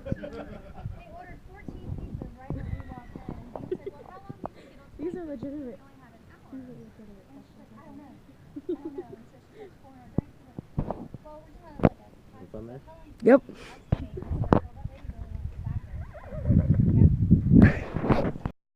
They ordered 14 pizzas right when we walked in. And he said, well, how long do you think it'll take? These are legitimate. We only have an hour. These are legitimate And she's questions. like, I don't know. And so she kept pouring our drinks. Well, we're just having like a Fun there? Yep.